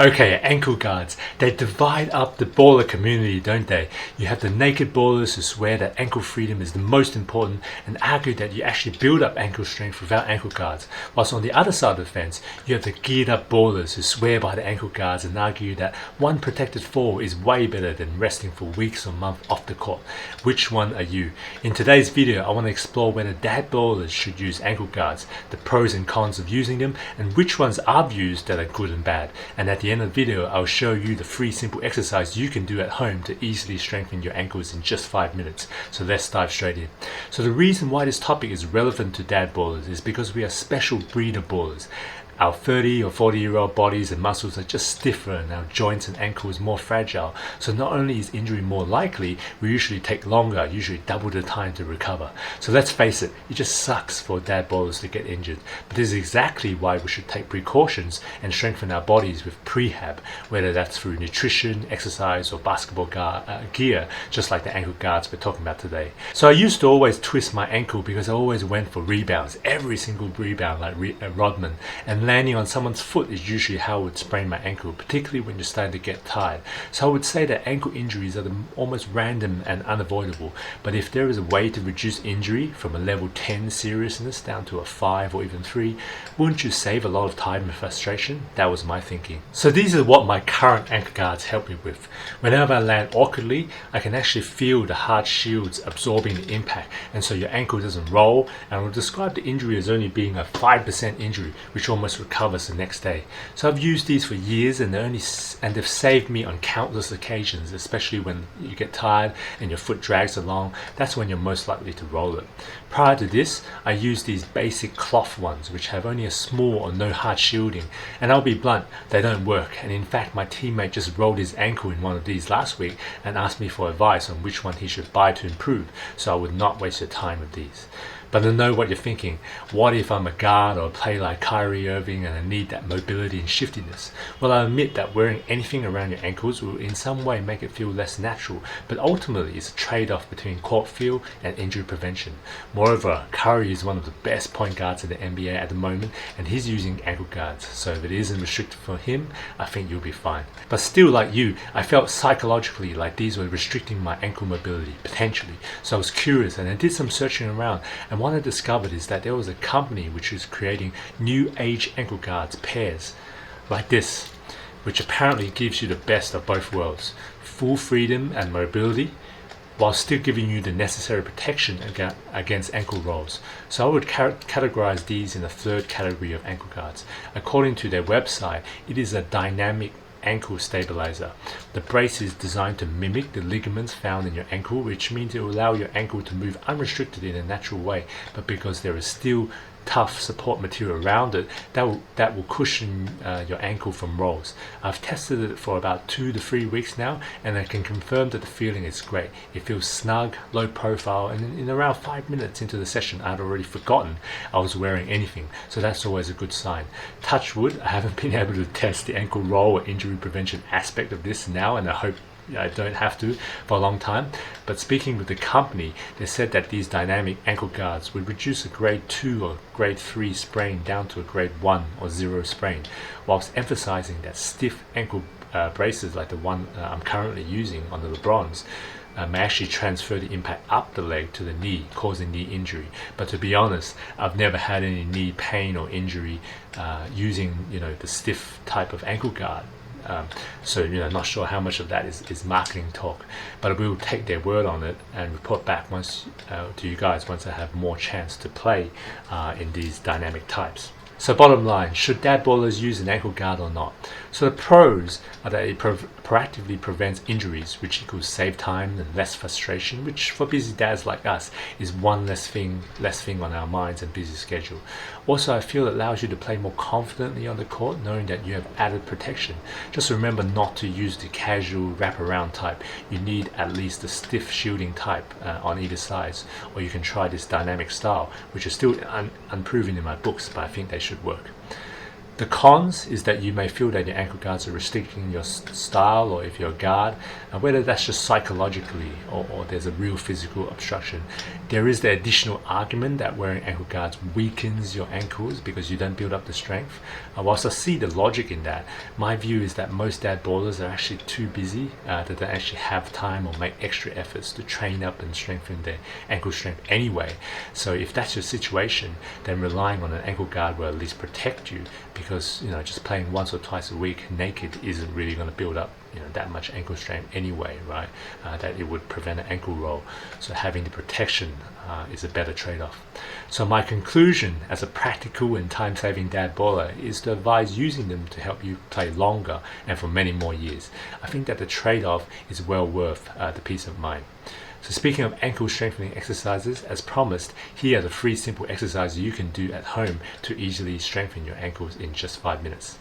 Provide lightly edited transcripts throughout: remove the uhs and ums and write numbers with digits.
Okay, ankle guards. They divide up the baller community, don't they? You have the naked ballers who swear that ankle freedom is the most important and argue that you actually build up ankle strength without ankle guards. Whilst on the other side of the fence, you have the geared up ballers who swear by the ankle guards and argue that one protected fall is way better than resting for weeks or months off the court. Which one are you? In today's video, I want to explore whether dad ballers should use ankle guards, the pros and cons of using them, and which ones I've used that are good and bad. And at the end of the video, I'll show you the free simple exercise you can do at home to easily strengthen your ankles in just 5 minutes. So let's dive straight in. So the reason why this topic is relevant to dad ballers is because we are special breed of ballers. Our 30 or 40-year-old bodies and muscles are just stiffer and our joints and ankles more fragile. So not only is injury more likely, we usually take longer, usually double the time to recover. So let's face it just sucks for dad ballers to get injured. But this is exactly why we should take precautions and strengthen our bodies with prehab, whether that's through nutrition, exercise, or basketball gear, just like the ankle guards we're talking about today. So I used to always twist my ankle because I always went for rebounds, every single rebound like Rodman, and landing on someone's foot is usually how I would sprain my ankle, particularly when you're starting to get tired. So I would say that ankle injuries are almost random and unavoidable, but if there is a way to reduce injury from a level 10 seriousness down to a 5 or even 3, wouldn't you save a lot of time and frustration? That was my thinking. So these are what my current ankle guards help me with. Whenever I land awkwardly, I can actually feel the hard shields absorbing the impact, and so your ankle doesn't roll, and I will describe the injury as only being a 5% injury, which almost recovers the next day. So I've used these for years and they've saved me on countless occasions, especially when you get tired and your foot drags along. That's when you're most likely to roll it. Prior to this, I used these basic cloth ones which have only a small or no hard shielding, and I'll be blunt, they don't work. And in fact, my teammate just rolled his ankle in one of these last week and asked me for advice on which one he should buy to improve, so I would not waste your time with these. But I know what you're thinking. What if I'm a guard or a player like Kyrie Irving and I need that mobility and shiftiness? Well, I admit that wearing anything around your ankles will in some way make it feel less natural, but ultimately it's a trade-off between court feel and injury prevention. Moreover, Curry is one of the best point guards in the NBA at the moment, and he's using ankle guards, so if it isn't restricted for him, I think you'll be fine. But still, like you, I felt psychologically like these were restricting my ankle mobility, potentially. So I was curious and I did some searching around, and what I discovered is that there was a company which was creating new age ankle guards pairs like this, which apparently gives you the best of both worlds, full freedom and mobility while still giving you the necessary protection against ankle rolls. So I would categorize these in a third category of ankle guards. According to their website, it is a dynamic ankle stabilizer. The brace is designed to mimic the ligaments found in your ankle, which means it will allow your ankle to move unrestricted in a natural way, but because there is still tough support material around it, that will cushion your ankle from rolls. I've tested it for about 2 to 3 weeks now, and I can confirm that the feeling is great. It feels snug, low profile, and in around 5 minutes into the session I'd already forgotten I was wearing anything, so that's always a good sign. Touch wood, I haven't been able to test the ankle roll or injury prevention aspect of this now, and I hope I don't have to for a long time. But speaking with the company, they said that these dynamic ankle guards would reduce a grade 2 or grade 3 sprain down to a grade 1 or 0 sprain, whilst emphasizing that stiff ankle braces like the one I'm currently using on the LeBrons may actually transfer the impact up the leg to the knee, causing knee injury. But to be honest, I've never had any knee pain or injury using the stiff type of ankle guard. So not sure how much of that is marketing talk, but we will take their word on it and report back to you guys once I have more chance to play in these dynamic types. So bottom line, should dad ballers use an ankle guard or not? So the pros are that it proactively prevents injuries, which equals save time and less frustration, which for busy dads like us is one less thing on our minds and busy schedule. Also, I feel it allows you to play more confidently on the court, knowing that you have added protection. Just remember not to use the casual wraparound type. You need at least the stiff shielding type on either side, or you can try this dynamic style, which is still unproven in my books, but I think they should work. The cons is that you may feel that your ankle guards are restricting your style, or if you're a guard, whether that's just psychologically or there's a real physical obstruction. There is the additional argument that wearing ankle guards weakens your ankles because you don't build up the strength. Whilst I see the logic in that, my view is that most dad ballers are actually too busy that they actually have time or make extra efforts to train up and strengthen their ankle strength anyway. So if that's your situation, then relying on an ankle guard will at least protect you, because just playing once or twice a week naked isn't really going to build up that much ankle strength anyway, right? That it would prevent an ankle roll. So having the protection is a better trade-off. So my conclusion as a practical and time-saving dad baller is to advise using them to help you play longer and for many more years. I think that the trade-off is well worth the peace of mind. So speaking of ankle strengthening exercises, as promised, here are the 3 simple exercises you can do at home to easily strengthen your ankles in just 5 minutes.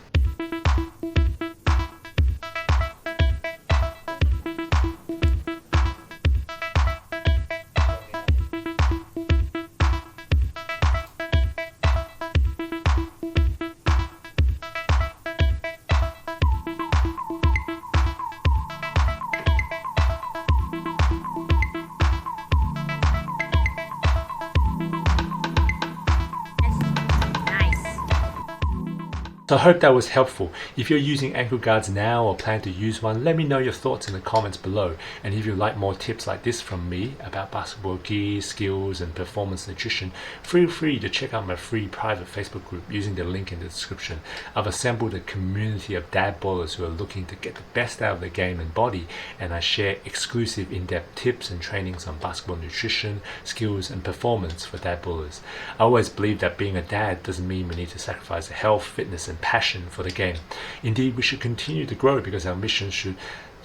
So I hope that was helpful. If you're using ankle guards now or plan to use one, let me know your thoughts in the comments below. And if you'd like more tips like this from me about basketball gear, skills and performance nutrition, feel free to check out my free private Facebook group using the link in the description. I've assembled a community of dad ballers who are looking to get the best out of their game and body, and I share exclusive in-depth tips and trainings on basketball nutrition, skills and performance for dad ballers. I always believe that being a dad doesn't mean we need to sacrifice health, fitness and passion for the game. Indeed, we should continue to grow, because our mission should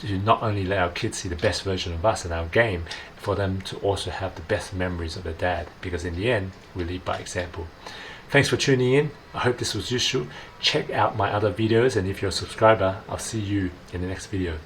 not only let our kids see the best version of us and our game, for them to also have the best memories of their dad, because in the end, we lead by example. Thanks for tuning in. I hope this was useful. Check out my other videos, and if you're a subscriber, I'll see you in the next video.